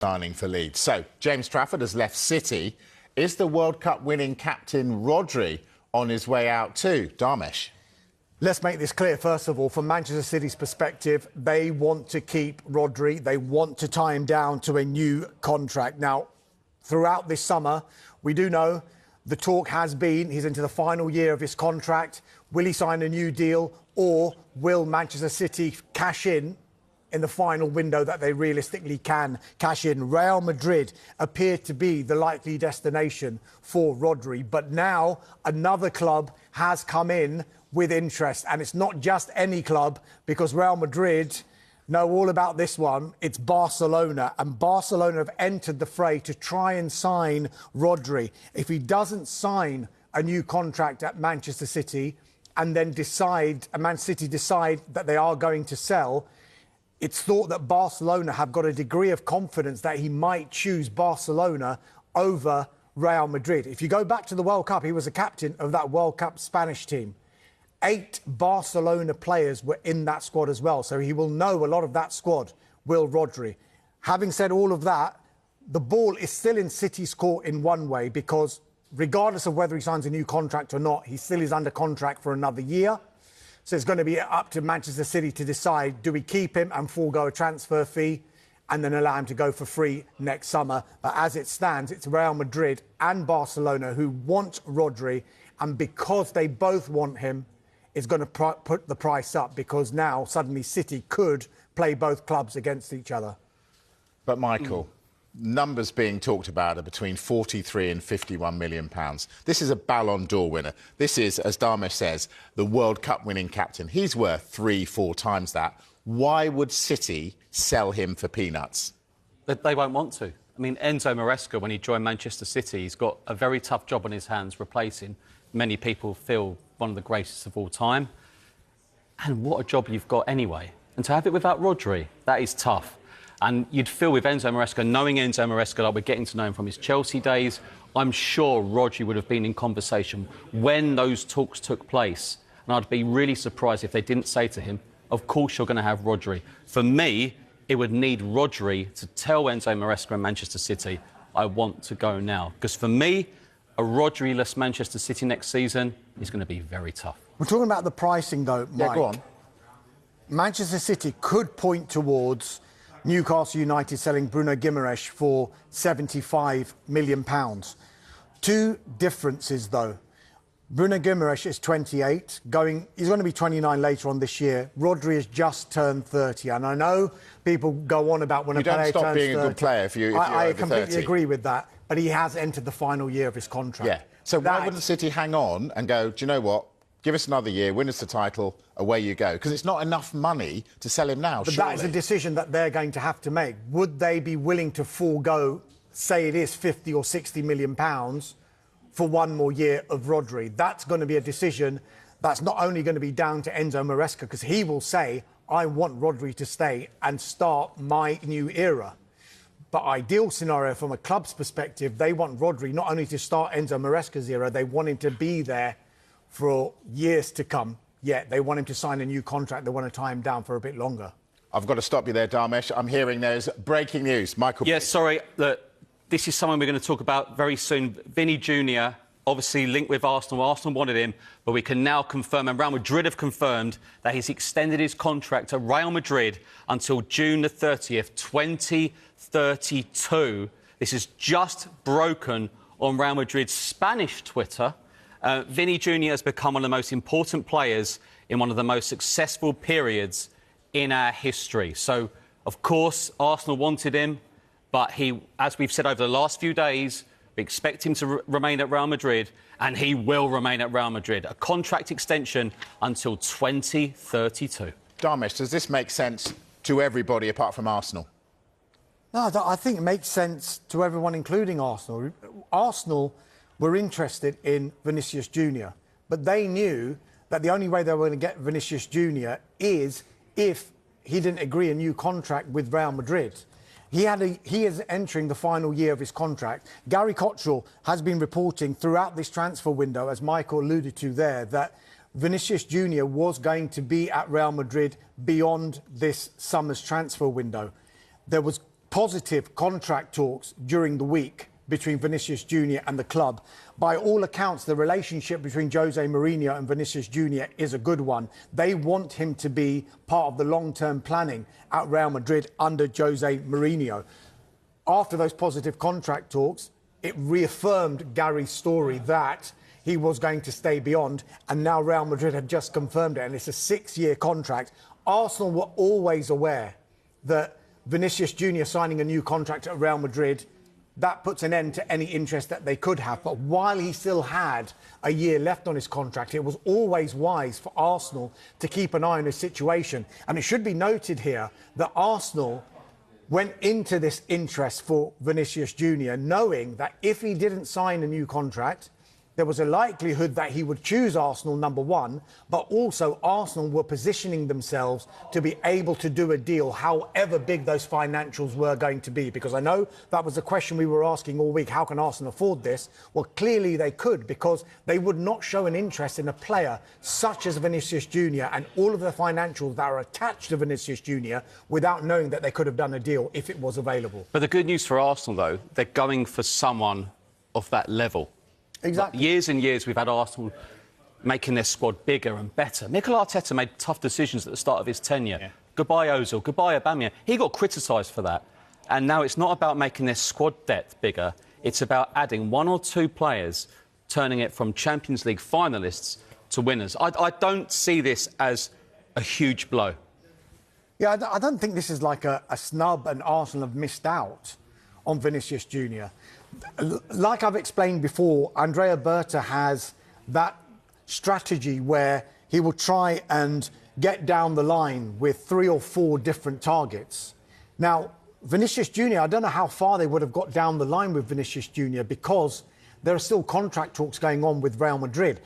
Signing for Leeds. So, James Trafford has left City. Is the World Cup winning captain Rodri on his way out too? Dharmesh? Let's make this clear. First of all, from Manchester City's perspective, they want to keep Rodri. They want to tie him down to a new contract. Now, throughout this summer, we do know the talk has been he's into the final year of his contract. Will he sign a new deal, or will Manchester City cash in the final window that they realistically can cash in? Real Madrid appear to be the likely destination for Rodri, but now another club has come in with interest, and it's not just any club, because Real Madrid know all about this one. It's Barcelona, and Barcelona have entered the fray to try and sign Rodri. If he doesn't sign a new contract at Manchester City and then Man City decide that they are going to sell, it's thought that Barcelona have got a degree of confidence that he might choose Barcelona over Real Madrid. If you go back to the World Cup, he was a captain of that World Cup Spanish team. 8 Barcelona players were in that squad as well, so he will know a lot of that squad, will Rodri. Having said all of that, the ball is still in City's court in one way, because regardless of whether he signs a new contract or not, he still is under contract for another year. So it's going to be up to Manchester City to decide, do we keep him and forego a transfer fee and then allow him to go for free next summer? But as it stands, it's Real Madrid and Barcelona who want Rodri, and because they both want him, it's going to put the price up, because now suddenly City could play both clubs against each other. But Michael, numbers being talked about are between 43 and 51 million pounds. This is a Ballon d'Or winner. This is, as Dharmesh says, the World Cup winning captain. He's worth 3-4 times that. Why would City sell him for peanuts? They won't want to. I mean, Enzo Maresca, when he joined Manchester City, he's got a very tough job on his hands replacing, many people feel, one of the greatest of all time. And what a job you've got anyway. And to have it without Rodri, that is tough. And you'd feel with Enzo Maresca, knowing Enzo Maresca, like we're getting to know him from his Chelsea days, I'm sure Rodri would have been in conversation when those talks took place. And I'd be really surprised if they didn't say to him, of course you're going to have Rodri. For me, it would need Rodri to tell Enzo Maresca and Manchester City, I want to go now. Because for me, a Rodri-less Manchester City next season is going to be very tough. We're talking about the pricing, though, Mike. Yeah, go on. Manchester City could point towards Newcastle United selling Bruno Guimaraes for £75 million. Two differences, though. Bruno Guimaraes is 28, he's going to be 29 later on this year. Rodri has just turned 30, and I know people go on about when a player turns 30. You don't stop being a good player if you're I over completely 30. agree with that, but he has entered the final year of his contract. Yeah. So why wouldn't City hang on and go, do you know what? Give us another year, win us the title, away you go. Because it's not enough money to sell him now, But surely. that is a decision that they're going to have to make. Would they be willing to forego, say it is 50 or 60 million pounds for one more year of Rodri? That's going to be a decision that's not only going to be down to Enzo Maresca, because he will say, I want Rodri to stay and start my new era. But ideal scenario from a club's perspective, they want Rodri not only to start Enzo Maresca's era, they want him to be there for years to come. Yeah, they want him to sign a new contract. They want to tie him down for a bit longer. I've got to stop you there, Dharmesh. I'm hearing there's breaking news. Michael. Yes, sorry. Look, this is someone we're going to talk about very soon. Vinny Jr., obviously linked with Arsenal. Arsenal wanted him, but we can now confirm, and Real Madrid have confirmed, that he's extended his contract at Real Madrid until June the 30th, 2032. This is just broken on Real Madrid's Spanish Twitter. Vinny Jr. has become one of the most important players in one of the most successful periods in our history. So, of course, Arsenal wanted him, but he, as we've said over the last few days, we expect him to remain at Real Madrid, and he will remain at Real Madrid. A contract extension until 2032. Dharmesh, does this make sense to everybody apart from Arsenal? No, I think it makes sense to everyone, including Arsenal. Arsenal were interested in Vinícius Jr., but they knew that the only way they were going to get Vinícius Jr. is if he didn't agree a new contract with Real Madrid. He is entering the final year of his contract. Gary Cottrell has been reporting throughout this transfer window, as Michael alluded to there, that Vinícius Jr. was going to be at Real Madrid beyond this summer's transfer window. There was positive contract talks during the week between Vinícius Jr. and the club. By all accounts, the relationship between Jose Mourinho and Vinícius Jr. is a good one. They want him to be part of the long-term planning at Real Madrid under Jose Mourinho. After those positive contract talks, it reaffirmed Gary's story that he was going to stay beyond, and now Real Madrid had just confirmed it, and it's a 6-year contract. Arsenal were always aware that Vinícius Jr. signing a new contract at Real Madrid, that puts an end to any interest that they could have. But while he still had a year left on his contract, it was always wise for Arsenal to keep an eye on his situation. And it should be noted here that Arsenal went into this interest for Vinícius Jr. knowing that if he didn't sign a new contract, there was a likelihood that he would choose Arsenal, number one, but also Arsenal were positioning themselves to be able to do a deal, however big those financials were going to be. Because I know that was the question we were asking all week, how can Arsenal afford this? Well, clearly they could, because they would not show an interest in a player such as Vinícius Jr. and all of the financials that are attached to Vinícius Jr. without knowing that they could have done a deal if it was available. But the good news for Arsenal, though, they're going for someone of that level. Exactly. Years and years we've had Arsenal making their squad bigger and better. Mikel Arteta made tough decisions at the start of his tenure. Yeah. Goodbye Ozil, goodbye Aubameyang. He got criticised for that. And now it's not about making their squad depth bigger. It's about adding 1 or 2 players, turning it from Champions League finalists to winners. I don't see this as a huge blow. Yeah, I don't think this is like a snub and Arsenal have missed out on Vinícius Jr. Like I've explained before, Andrea Berta has that strategy where he will try and get down the line with 3 or 4 different targets. Now, Vinícius Jr., I don't know how far they would have got down the line with Vinícius Jr. because there are still contract talks going on with Real Madrid.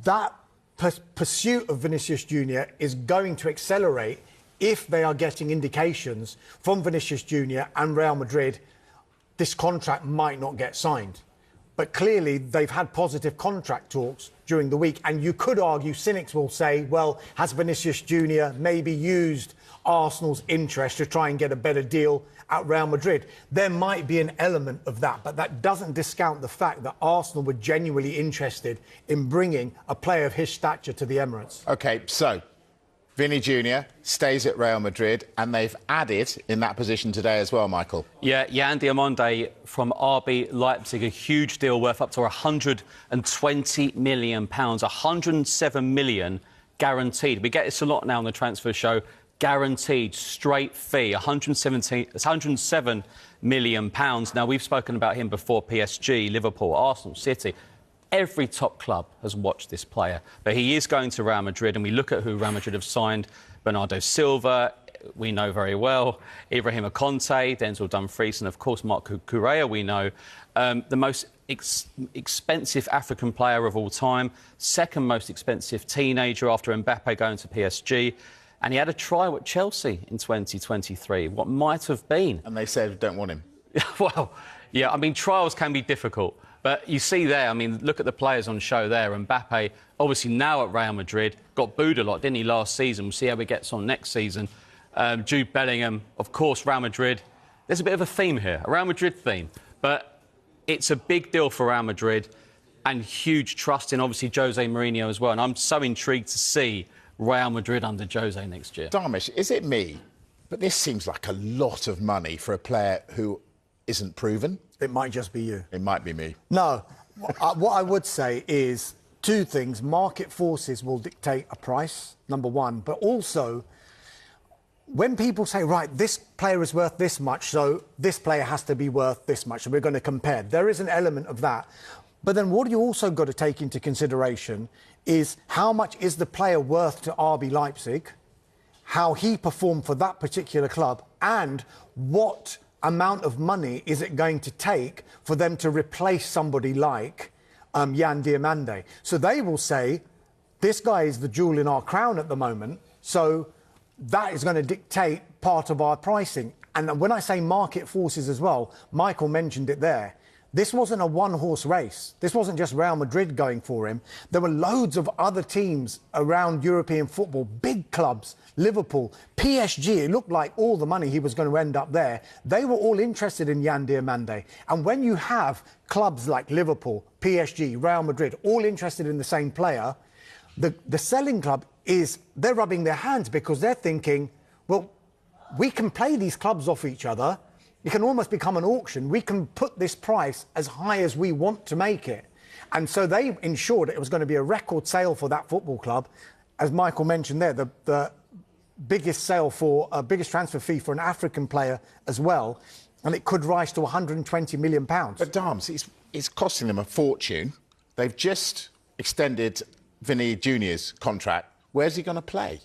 That pursuit of Vinícius Jr. is going to accelerate if they are getting indications from Vinícius Jr. and Real Madrid this contract might not get signed. But clearly, they've had positive contract talks during the week. And you could argue, cynics will say, well, has Vinícius Jr. maybe used Arsenal's interest to try and get a better deal at Real Madrid? There might be an element of that, but that doesn't discount the fact that Arsenal were genuinely interested in bringing a player of his stature to the Emirates. OK, so Vinny Jr. stays at Real Madrid, and they've added in that position today as well, Michael. Yeah, Jan Diamonde from RB Leipzig, a huge deal worth up to £120 million, 107 million guaranteed. We get this a lot now on the transfer show. Guaranteed, straight fee, £107 million. Now, we've spoken about him before, PSG, Liverpool, Arsenal, City. Every top club has watched this player, but he is going to Real Madrid, and we look at who Real Madrid have signed. Bernardo Silva, we know very well. Ibrahima Conte, Denzel Dumfries, and of course Marc Cucurella, we know. The most expensive African player of all time, second most expensive teenager after Mbappe going to PSG. And he had a trial at Chelsea in 2023, what might have been. And they said, don't want him. Well, yeah, I mean, trials can be difficult. But you see there, I mean, look at the players on show there. Mbappe, obviously now at Real Madrid, got booed a lot, didn't he, last season? We'll see how he gets on next season. Jude Bellingham, of course, Real Madrid. There's a bit of a theme here, a Real Madrid theme. But it's a big deal for Real Madrid and huge trust in, obviously, Jose Mourinho as well. And I'm so intrigued to see Real Madrid under Jose next year. Darmish, is it me? But this seems like a lot of money for a player who isn't proven. It might just be you. It might be me. No. What I would say is 2 things. Market forces will dictate a price, number one. But also, when people say, right, this player is worth this much, so this player has to be worth this much, and we're going to compare. There is an element of that. But then what you also got to take into consideration is how much is the player worth to RB Leipzig, how he performed for that particular club, and what amount of money is it going to take for them to replace somebody like Jan Diamande? So they will say, this guy is the jewel in our crown at the moment, so that is going to dictate part of our pricing. And when I say market forces as well, Michael mentioned it there. This wasn't a one-horse race. This wasn't just Real Madrid going for him. There were loads of other teams around European football, big clubs, Liverpool, PSG. It looked like all the money he was going to end up there. They were all interested in Yan Diomande. And when you have clubs like Liverpool, PSG, Real Madrid, all interested in the same player, the selling club they're rubbing their hands because they're thinking, well, we can play these clubs off each other. It can almost become an auction. We can put this price as high as we want to make it. And so they ensured it was going to be a record sale for that football club. As Michael mentioned there, the biggest biggest transfer fee for an African player as well. And it could rise to £120 million. But Darms, it's costing them a fortune. They've just extended Vinny Jr.'s contract. Where's he going to play?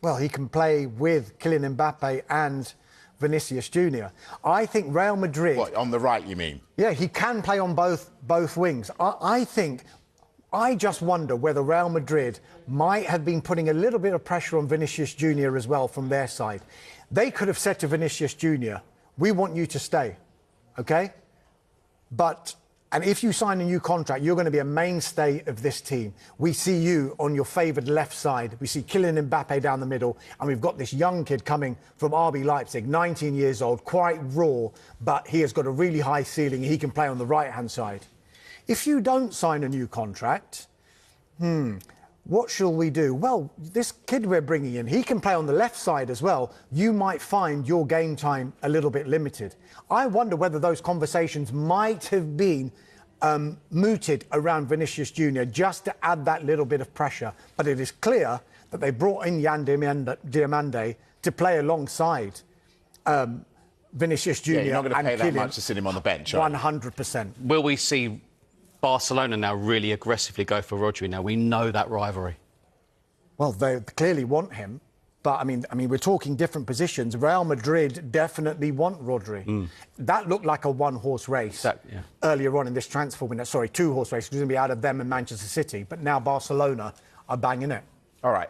Well, he can play with Kylian Mbappe and Vinícius Jr. I think Real Madrid... What, on the right, you mean? Yeah, he can play on both wings. I just wonder whether Real Madrid might have been putting a little bit of pressure on Vinícius Jr. as well from their side. They could have said to Vinícius Jr., we want you to stay, OK? And if you sign a new contract, you're going to be a mainstay of this team. We see you on your favoured left side. We see Kylian Mbappe down the middle. And we've got this young kid coming from RB Leipzig, 19 years old, quite raw, but he has got a really high ceiling. He can play on the right-hand side. If you don't sign a new contract, what shall we do? Well, this kid we're bringing in, he can play on the left side as well. You might find your game time a little bit limited. I wonder whether those conversations might have been mooted around Vinícius Jr. just to add that little bit of pressure. But it is clear that they brought in Yan Diomande to play alongside Vinícius Jr. Yeah, you're not going to pay that Kylian, much to sit him on the bench, are you? 100%. Will we see Barcelona now really aggressively go for Rodri now? We know that rivalry. Well, they clearly want him. But, I mean, we're talking different positions. Real Madrid definitely want Rodri. That looked like a one-horse race earlier on in this transfer window. Sorry, two-horse race. It was going to be out of them and Manchester City. But now Barcelona are banging it. All right,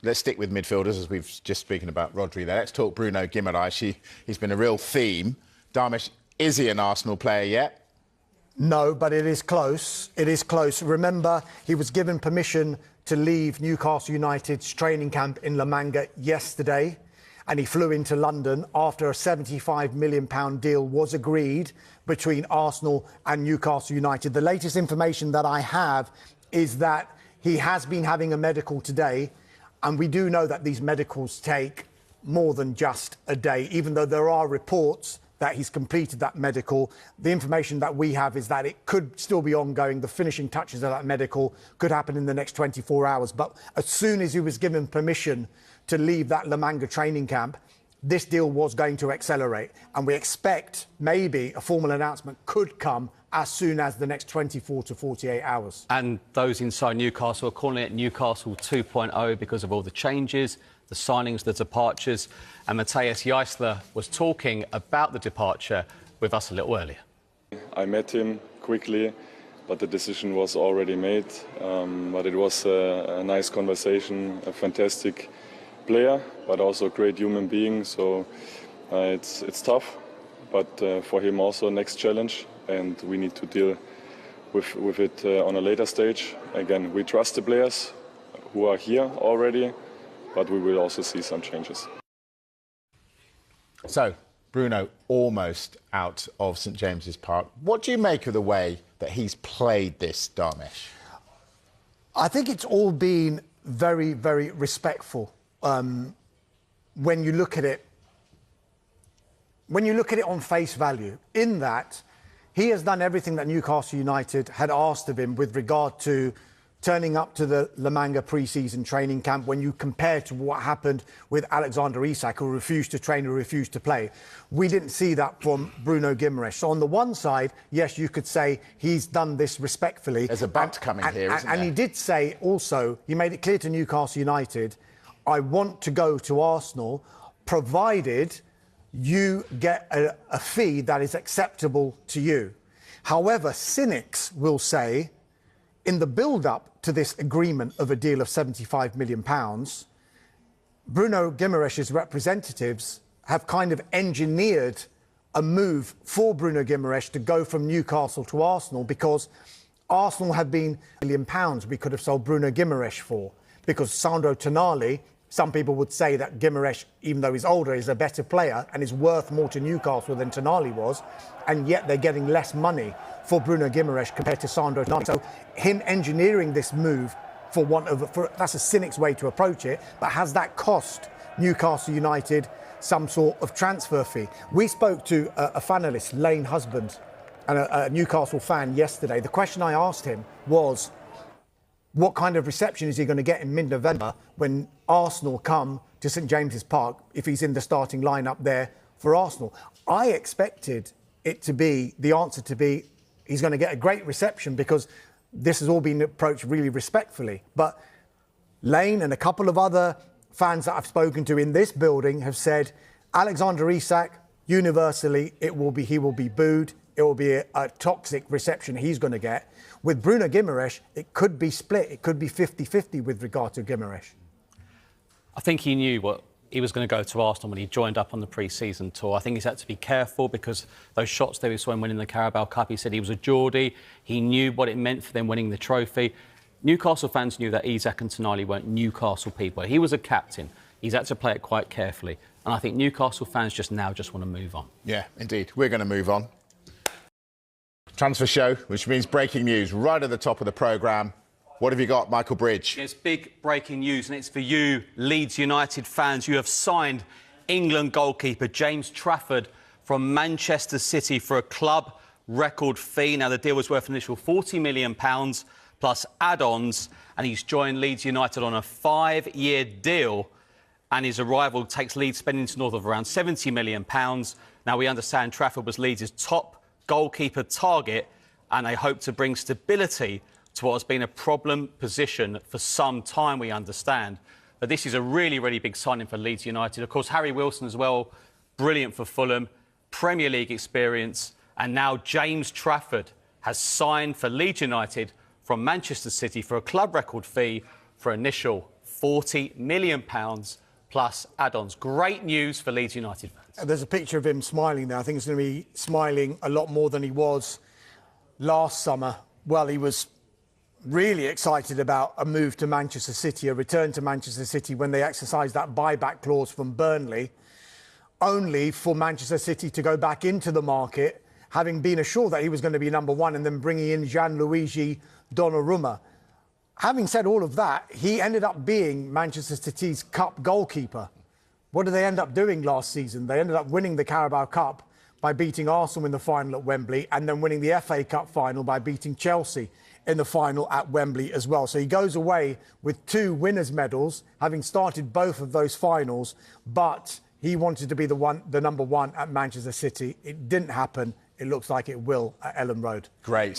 let's stick with midfielders, as we've just spoken about Rodri there. Let's talk Bruno Guimaraes. He's been a real theme. Darmish, is he an Arsenal player yet? No, but it is close. It is close. Remember, he was given permission to leave Newcastle United's training camp in La Manga yesterday, and he flew into London after a £75 million deal was agreed between Arsenal and Newcastle United. The latest information that I have is that he has been having a medical today, and we do know that these medicals take more than just a day, even though there are reports that he's completed that medical. The information that we have is that it could still be ongoing. The finishing touches of that medical could happen in the next 24 hours. But as soon as he was given permission to leave that La Manga training camp, this deal was going to accelerate. And we expect maybe a formal announcement could come as soon as the next 24 to 48 hours. And those inside Newcastle are calling it Newcastle 2.0 because of all the changes, the signings, the departures. And Matthias Geisler was talking about the departure with us a little earlier. I met him quickly, but the decision was already made. But it was a nice conversation, a fantastic player, but also a great human being. So it's tough, but for him also next challenge, and we need to deal with it on a later stage. Again, we trust the players who are here already, but we will also see some changes. So, Bruno almost out of St James's Park. What do you make of the way that he's played this, Darmish? I think it's all been very, very respectful. When you look at it, on face value, in that he has done everything that Newcastle United had asked of him with regard to turning up to the La Manga pre-season training camp. When you compare to what happened with Alexander Isak, who refused to train, who refused to play, we didn't see that from Bruno Guimaraes. So on the one side, yes, you could say he's done this respectfully. There's a bunt coming here, isn't there? And he did say also, he made it clear to Newcastle United, I want to go to Arsenal, provided you get a fee that is acceptable to you. However, cynics will say, in the build-up to this agreement of a deal of £75 million, Bruno Guimaraes' representatives have kind of engineered a move for Bruno Guimaraes to go from Newcastle to Arsenal, because Arsenal had been £1 million we could have sold Bruno Guimaraes for, because Sandro Tonali, some people would say that Guimaraes, even though he's older, is a better player and is worth more to Newcastle than Tonali was, and yet they're getting less money for Bruno Guimaraes compared to Sandro Tonali. So him engineering this move, that's a cynic's way to approach it, but has that cost Newcastle United some sort of transfer fee? We spoke to a fanalist, Lane Husband, and a Newcastle fan yesterday. The question I asked him was, what kind of reception is he going to get in mid-November when Arsenal come to St James's Park, if he's in the starting lineup there for Arsenal? I expected the answer to be, he's going to get a great reception, because this has all been approached really respectfully. But Lane and a couple of other fans that I've spoken to in this building have said, Alexander Isak, universally, he will be booed. It will be a toxic reception he's going to get. With Bruno Guimaraes, it could be split. It could be 50-50 with regard to Guimaraes. I think he knew what he was going to go to Arsenal when he joined up on the pre-season tour. I think he's had to be careful, because those shots that we saw him winning the Carabao Cup, he said he was a Geordie. He knew what it meant for them winning the trophy. Newcastle fans knew that Isak and Tonali weren't Newcastle people. He was a captain. He's had to play it quite carefully. And I think Newcastle fans just want to move on. Yeah, indeed. We're going to move on. Transfer show, which means breaking news right at the top of the programme. What have you got, Michael Bridge? It's big breaking news, and it's for you, Leeds United fans. You have signed England goalkeeper James Trafford from Manchester City for a club record fee. Now, the deal was worth an initial £40 million plus add-ons, and he's joined Leeds United on a 5-year deal, and his arrival takes Leeds spending to north of around £70 million. Now, we understand Trafford was Leeds' top goalkeeper target, and they hope to bring stability to what has been a problem position for some time, we understand. But this is a really, really big signing for Leeds United. Of course, Harry Wilson as well, brilliant for Fulham, Premier League experience, and now James Trafford has signed for Leeds United from Manchester City for a club record fee for initial £40 million plus add-ons. Great news for Leeds United fans. There's a picture of him smiling there. I think he's going to be smiling a lot more than he was last summer. Well, he was really excited about a move to Manchester City, a return to Manchester City, when they exercised that buyback clause from Burnley, only for Manchester City to go back into the market, having been assured that he was going to be number one, and then bringing in Gianluigi Donnarumma. Having said all of that, he ended up being Manchester City's cup goalkeeper. What did they end up doing last season? They ended up winning the Carabao Cup by beating Arsenal in the final at Wembley, and then winning the FA Cup final by beating Chelsea in the final at Wembley as well. So he goes away with 2 winners' medals, having started both of those finals, but he wanted to be the number one at Manchester City. It didn't happen. It looks like it will at Ellen Road. Great.